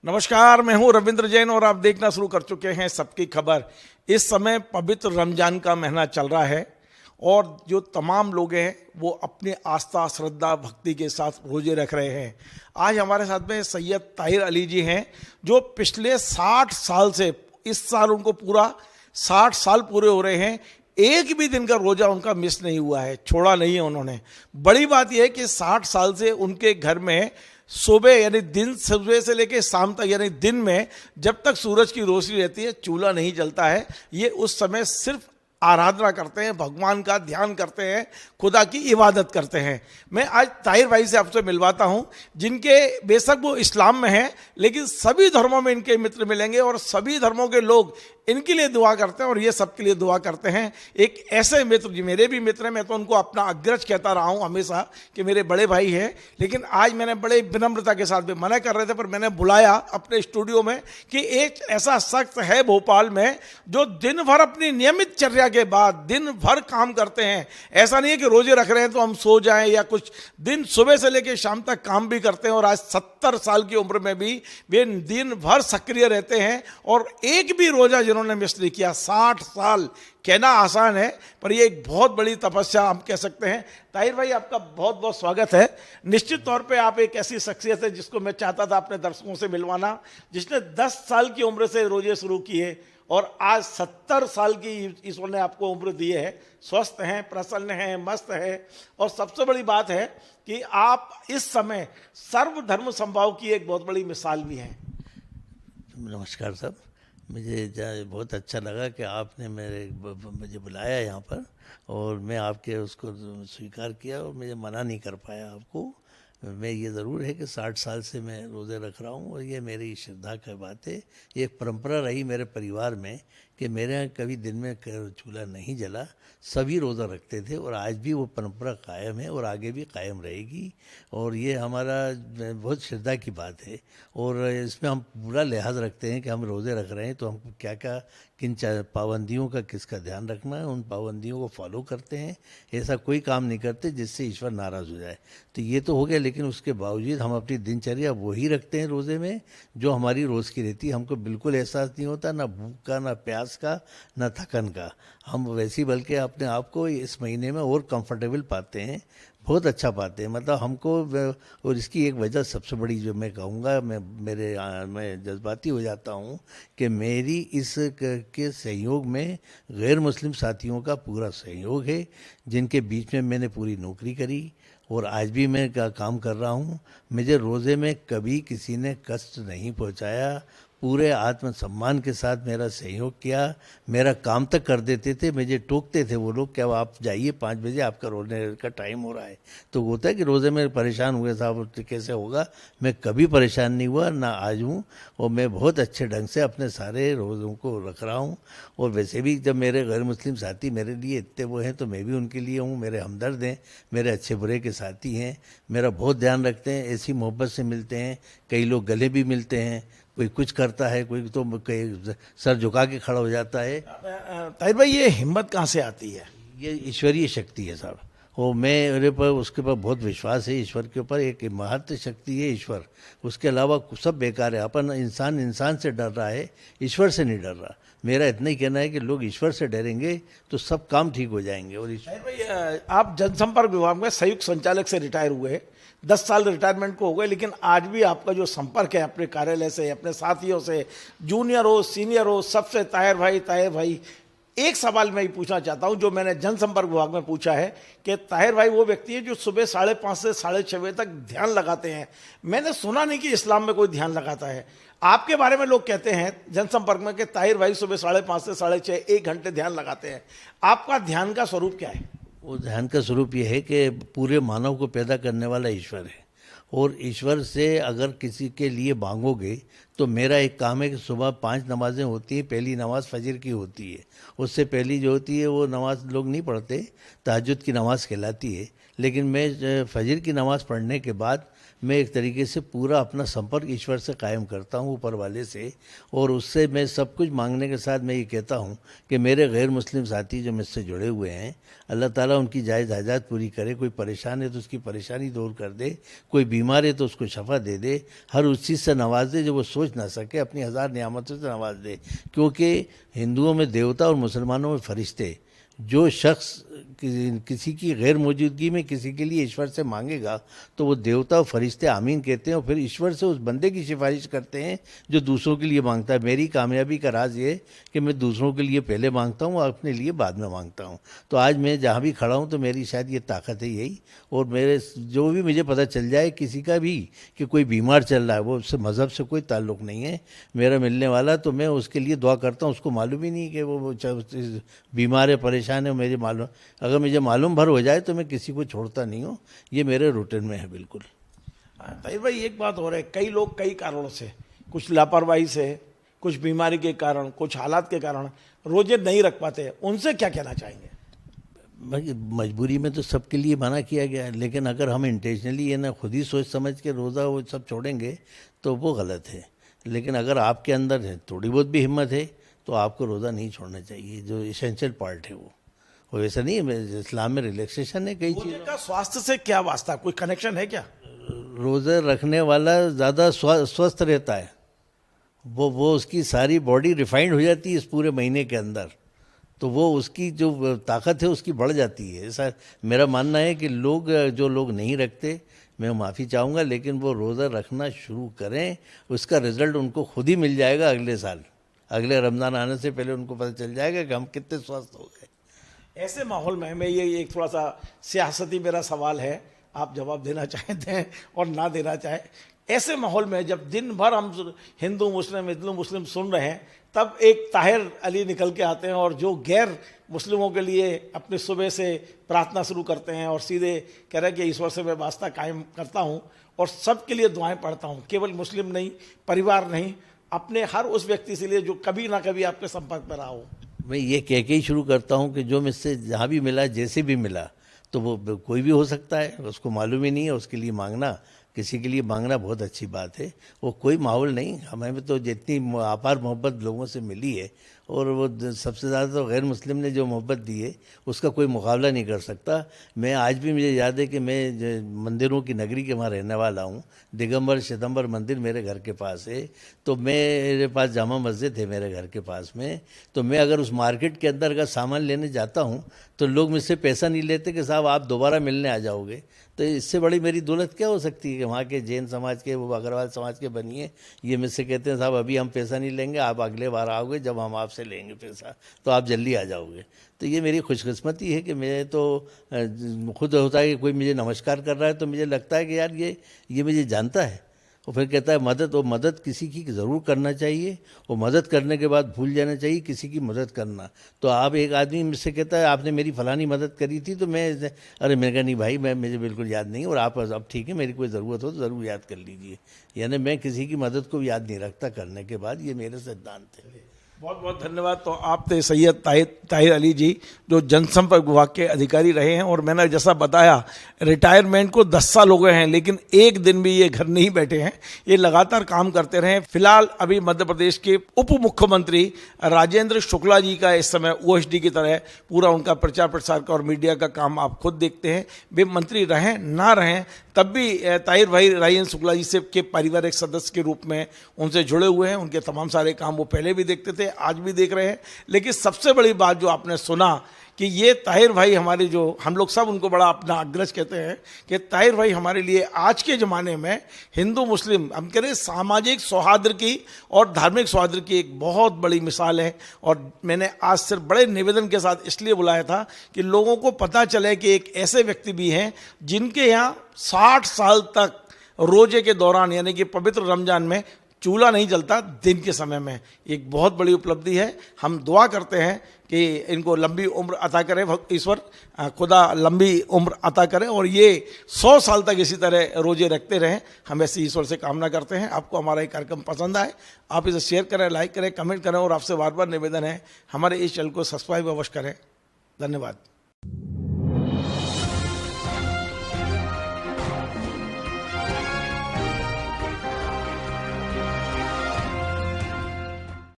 नमस्कार, मैं हूं रविंद्र जैन और आप देखना शुरू कर चुके हैं सबकी खबर। इस समय पवित्र रमजान का महीना चल रहा है और जो तमाम लोग हैं वो अपनी आस्था, श्रद्धा, भक्ति के साथ रोजे रख रहे हैं। आज हमारे साथ में सैयद ताहिर अली जी हैं जो पिछले 60 साल से, इस साल उनको पूरा 60 साल पूरे हो रहे हैं, एक भी दिन का रोजा उनका मिस नहीं हुआ है, छोड़ा नहीं है उन्होंने। बड़ी बात यह है कि 60 साल से उनके घर में सुबह यानी दिन, सुबह से लेकर शाम तक यानी दिन में जब तक सूरज की रोशनी रहती है चूल्हा नहीं जलता है। ये उस समय सिर्फ आराधना करते हैं, भगवान का ध्यान करते हैं, खुदा की इबादत करते हैं। मैं आज ताहिर भाई से आपसे मिलवाता हूं जिनके बेशक वो इस्लाम में हैं लेकिन सभी धर्मों में इनके मित्र मिलेंगे और सभी धर्मों के लोग इनके लिए दुआ करते हैं और ये सबके लिए दुआ करते हैं। एक ऐसे मित्र, जी मेरे भी मित्र हैं, मैं तो उनको अपना अग्रज कहता रहा हूं हमेशा कि मेरे बड़े भाई हैं, लेकिन आज मैंने बड़े विनम्रता के साथ भी मना कर रहे थे पर मैंने बुलाया अपने स्टूडियो में कि एक ऐसा शख्स है भोपाल में जो दिन भर अपनी नियमित चर्या के बाद दिन भर काम करते हैं। ऐसा नहीं है कि रोजे रख रहे हैं तो हम सो जाएं या कुछ, दिन सुबह से लेकर शाम तक काम भी करते हैं और आज 70 साल की उम्र में भी वे दिन भर सक्रिय रहते हैं और एक भी रोजा जिन्होंने मिस नहीं किया। 60 साल कहना आसान है पर ये एक बहुत बड़ी तपस्या हम कह सकते हैं। ताहिर भाई, आपका बहुत बहुत स्वागत है। निश्चित तौर पे आप एक ऐसी शख्सियत है जिसको मैं चाहता था अपने दर्शकों से मिलवाना, जिसने 10 साल की उम्र से रोजे शुरू किए और आज 70 साल की ईश्वर ने आपको उम्र दी है, स्वस्थ हैं, प्रसन्न हैं, मस्त है और सबसे बड़ी बात है कि आप इस समय सर्वधर्म संभाव की एक बहुत बड़ी मिसाल भी हैं। नमस्कार साहब, मुझे बहुत अच्छा लगा कि आपने मुझे बुलाया यहाँ पर और मैं आपके उसको स्वीकार किया और मुझे मना नहीं कर पाया आपको। मैं ये ज़रूर है कि 60 साल से मैं रोज़े रख रहा हूँ और ये मेरी श्रद्धा की बात है। ये एक परंपरा रही मेरे परिवार में कि मेरे यहाँ कभी दिन में चूल्हा नहीं जला, सभी रोज़ा रखते थे और आज भी वो परंपरा कायम है और आगे भी कायम रहेगी। और ये हमारा बहुत श्रद्धा की बात है और इसमें हम पूरा लिहाज रखते हैं कि हम रोज़े रख रहे हैं तो हमको क्या क्या किन पाबंदियों का किसका ध्यान रखना है, उन पाबंदियों को फॉलो करते हैं। ऐसा कोई काम नहीं करते जिससे ईश्वर नाराज़ हो जाए। तो ये तो हो गया, लेकिन उसके बावजूद हम अपनी दिनचर्या वही रखते हैं रोज़े में जो हमारी रोज़ की रहती है। हमको बिल्कुल एहसास नहीं होता ना भूख का, ना प्यास का, ना थकन का। हम वैसे ही बल्कि अपने आप को इस महीने में और कंफर्टेबल पाते हैं, बहुत अच्छा पाते हैं। मतलब हमको, और इसकी एक वजह सबसे बड़ी जो मैं कहूँगा, मैं जज्बाती हो जाता हूँ कि मेरी इस के सहयोग में गैर मुस्लिम साथियों का पूरा सहयोग है जिनके बीच में मैंने पूरी नौकरी करी और आज भी मैं काम कर रहा हूँ। मुझे रोज़े में कभी किसी ने कष्ट नहीं पहुँचाया, पूरे आत्मसम्मान के साथ मेरा सहयोग किया। मेरा काम तक कर देते थे, मुझे टोकते थे वो लोग, क्या आप जाइए 5 बजे आपका रोने का टाइम हो रहा है। तो होता है कि रोज़े में परेशान हुए साहब कैसे होगा, मैं कभी परेशान नहीं हुआ, ना आज हूँ। और मैं बहुत अच्छे ढंग से अपने सारे रोज़ों को रख रहा हूँ। और वैसे भी जब मेरे गैर मुस्लिम साथी मेरे लिए इतने वो हैं तो मैं भी उनके लिए हूँ, मेरे हमदर्द हैं, मेरे अच्छे बुरे के साथी हैं, मेरा बहुत ध्यान रखते हैं, ऐसी मोहब्बत से मिलते हैं। कई लोग गले भी मिलते हैं, कोई कुछ करता है, कोई तो कहीं सर झुका के खड़ा हो जाता है। ताहिर भाई, ये हिम्मत कहाँ से आती है? ये ईश्वरीय शक्ति है साहब। और मेरे पर उसके ऊपर बहुत विश्वास है। ईश्वर के ऊपर एक महत्व शक्ति है ईश्वर, उसके अलावा सब बेकार है। अपन इंसान से डर रहा है, ईश्वर से नहीं डर रहा। मेरा इतना ही कहना है कि लोग ईश्वर से डरेंगे तो सब काम ठीक हो जाएंगे। और भाई, आप जनसंपर्क विभाग में संयुक्त संचालक से रिटायर हुए, 10 साल रिटायरमेंट को हो गए, लेकिन आज भी आपका जो संपर्क है अपने कार्यालय से, अपने साथियों से, जूनियर हो सीनियर हो, सबसे ताहिर भाई। एक सवाल मैं ही पूछना चाहता हूं जो मैंने जनसंपर्क विभाग में पूछा है कि ताहिर भाई वो व्यक्ति है जो सुबह 5:30 से 6:30 बजे तक ध्यान लगाते हैं। मैंने सुना नहीं कि इस्लाम में कोई ध्यान लगाता है। आपके बारे में लोग कहते हैं जनसंपर्क में कि ताहिर भाई सुबह 5:30 से 6:30 1 घंटे ध्यान लगाते हैं। आपका ध्यान का स्वरूप क्या है? वो ध्यान का स्वरूप ये है कि पूरे मानव को पैदा करने वाला ईश्वर है और ईश्वर से अगर किसी के लिए मांगोगे तो मेरा एक काम है कि सुबह 5 नमाजें होती हैं। पहली नमाज फजर की होती है, उससे पहली जो होती है वो नमाज लोग नहीं पढ़ते, तहज्जुद की नमाज कहलाती है। लेकिन मैं फजर की नमाज पढ़ने के बाद मैं एक तरीके से पूरा अपना संपर्क ईश्वर से कायम करता हूँ, ऊपर वाले से, और उससे मैं सब कुछ मांगने के साथ मैं ये कहता हूँ कि मेरे गैर मुस्लिम साथी जो मुझसे जुड़े हुए हैं, अल्लाह ताला उनकी जायज़ हाजात पूरी करे। कोई परेशान है तो उसकी परेशानी दूर कर दे, कोई बीमार है तो उसको शफा दे दे, हर उस चीज़ से नवाज दे जो वो सोच ना सके, अपनी हज़ार नियामतों से नवाज दे। क्योंकि हिंदुओं में देवता और मुसलमानों में फरिश्ते, जो शख्स किसी की गैर मौजूदगी में किसी के लिए ईश्वर से मांगेगा तो वो देवता और फरिश्ते आमीन कहते हैं और फिर ईश्वर से उस बंदे की सिफारिश करते हैं जो दूसरों के लिए मांगता है। मेरी कामयाबी का राज ये है कि मैं दूसरों के लिए पहले मांगता हूँ और अपने लिए बाद में मांगता हूँ। तो आज मैं जहाँ भी खड़ा हूँ तो मेरी शायद ये ताकत है यही। और मेरे जो भी मुझे पता चल जाए किसी का भी कि कोई बीमार चल रहा है, वो उससे मज़हब से कोई ताल्लुक़ नहीं है, मेरा मिलने वाला, तो मैं उसके लिए दुआ करता हूँ। उसको मालूम ही नहीं कि वो बीमार है, परेशान है, मेरे मालूम, अगर मुझे मालूम भर हो जाए तो मैं किसी को छोड़ता नहीं हूँ। ये मेरे रूटीन में है बिल्कुल। ताहिर भाई, एक बात हो रहा है, कई लोग कई कारणों से, कुछ लापरवाही से, कुछ बीमारी के कारण, कुछ हालात के कारण रोजे नहीं रख पाते, उनसे क्या कहना चाहेंगे? भाई मजबूरी में तो सबके लिए मना किया गया है, लेकिन अगर हम इंटेंशनली ये ना खुद ही सोच समझ के रोज़ा वो सब छोड़ेंगे तो वो गलत है। लेकिन अगर आपके अंदर है थोड़ी बहुत भी हिम्मत है तो आपको रोज़ा नहीं छोड़ना चाहिए, जो इसेंशियल पार्ट है वो वैसा नहीं है। इस्लाम में रिलैक्सेशन है कई चीज़। रोजे का स्वास्थ्य से क्या वास्ता, कोई कनेक्शन है क्या? रोज़े रखने वाला ज़्यादा स्वस्थ रहता है, वो उसकी सारी बॉडी रिफाइंड हो जाती है इस पूरे महीने के अंदर, तो वो उसकी जो ताकत है उसकी बढ़ जाती है। ऐसा मेरा मानना है कि जो लोग नहीं रखते, मैं माफ़ी चाहूँगा, लेकिन वो रोज़ा रखना शुरू करें, उसका रिज़ल्ट उनको खुद ही मिल जाएगा अगले साल। अगले रमज़ान आने से पहले उनको पता चल जाएगा कि हम कितने स्वस्थ हो गए। ऐसे माहौल में मैं ये एक थोड़ा सा सियासती मेरा सवाल है, आप जवाब देना चाहते हैं और ना देना चाहें। ऐसे माहौल में जब दिन भर हम हिंदू मुस्लिम सुन रहे हैं, तब एक ताहिर अली निकल के आते हैं और जो गैर मुस्लिमों के लिए अपने सुबह से प्रार्थना शुरू करते हैं और सीधे कह रहे हैं कि ईश्वर से मैं वास्ता कायम करता हूं और सबके लिए दुआएं पढ़ता हूं, केवल मुस्लिम नहीं, परिवार नहीं, अपने हर उस व्यक्ति से लिए जो कभी ना कभी आपके संपर्क में रहा हो। मैं ये कह के ही शुरू करता हूँ कि जो मुझसे जहाँ भी मिला, जैसे भी मिला, तो वो कोई भी हो सकता है, उसको मालूम ही नहीं है, उसके लिए मांगना, किसी के लिए मांगना बहुत अच्छी बात है। वो कोई माहौल नहीं, हमें तो जितनी अपार मोहब्बत लोगों से मिली है, और वो सबसे ज़्यादा तो गैर मुस्लिम ने जो मोहब्बत दी है उसका कोई मुकाबला नहीं कर सकता। मैं आज भी, मुझे याद है कि मैं मंदिरों की नगरी के वहाँ रहने वाला हूँ, दिगंबर सितंबर मंदिर मेरे घर के पास है, तो मेरे पास जामा मस्जिद है मेरे घर के पास में, तो मैं अगर उस मार्केट के अंदर अगर सामान लेने जाता हूँ तो लोग मुझसे पैसा नहीं लेते कि साहब आप दोबारा मिलने आ जाओगे। तो इससे बड़ी मेरी दौलत क्या हो सकती है कि वहाँ के जैन समाज के, वो अग्रवाल समाज के बनिए, ये मुझसे कहते हैं साहब अभी हम पैसा नहीं लेंगे, आप अगले बार आओगे जब हम आपसे लेंगे पैसा, तो आप जल्दी आ जाओगे। तो ये मेरी खुशकिस्मती है कि मैं तो खुद होता है कि कोई मुझे नमस्कार कर रहा है तो मुझे लगता है कि यार ये मुझे जानता है, और फिर कहता है मदद, और मदद किसी की ज़रूर करना चाहिए, और मदद करने के बाद भूल जाना चाहिए किसी की मदद करना। तो आप, एक आदमी मुझसे कहता है आपने मेरी फलानी मदद करी थी, तो अरे मैंने कहा नहीं भाई, मुझे बिल्कुल याद नहीं, और आप अब ठीक है, मेरी कोई ज़रूरत हो तो ज़रूर याद कर लीजिए। यानी मैं किसी की मदद को याद नहीं रखता करने के बाद, ये मेरे सिद्धांत है। बहुत बहुत धन्यवाद। तो आप थे सैयद ताहिर अली जी, जो जनसंपर्क विभाग के अधिकारी रहे हैं, और मैंने जैसा बताया रिटायरमेंट को 10 साल हो गए हैं, लेकिन एक दिन भी ये घर नहीं बैठे हैं, ये लगातार काम करते रहे। फिलहाल अभी मध्य प्रदेश के उप मुख्यमंत्री राजेंद्र शुक्ला जी का इस समय OSD की तरह पूरा उनका प्रचार प्रसार का और मीडिया का काम आप खुद देखते हैं। वे मंत्री रहें ना रहें, तब भी ताहिर भाई राजेंद्र शुक्ला जी से के पारिवारिक सदस्य के रूप में उनसे जुड़े हुए हैं। उनके तमाम सारे काम वो पहले भी देखते थे, आज भी देख रहे हैं। लेकिन सबसे बड़ी बात जो आपने सुना कि ये ताहिर भाई हमारे, जो हम लोग सब उनको बड़ा अपना अग्रज कहते हैं, कि ताहिर भाई हमारे लिए आज के ज़माने में हिंदू मुस्लिम, हम कह रहे सामाजिक सौहार्द की और धार्मिक सौहार्द की एक बहुत बड़ी मिसाल है। और मैंने आज सिर्फ बड़े निवेदन के साथ इसलिए बुलाया था कि लोगों को पता चले कि एक ऐसे व्यक्ति भी हैं जिनके यहाँ 60 साल तक रोजे के दौरान, यानी कि पवित्र रमजान में चूल्हा नहीं जलता दिन के समय में। एक बहुत बड़ी उपलब्धि है। हम दुआ करते हैं कि इनको लंबी उम्र अता करे ईश्वर, खुदा लंबी उम्र अता करे, और ये 100 साल तक इसी तरह रोजे रखते रहें। हम ऐसे ईश्वर से कामना करते हैं। आपको हमारा ये कार्यक्रम पसंद आए, आप इसे शेयर करें, लाइक करें, कमेंट करें, और आपसे बार बार निवेदन है हमारे इस चैनल को सब्सक्राइब अवश्य करें। धन्यवाद।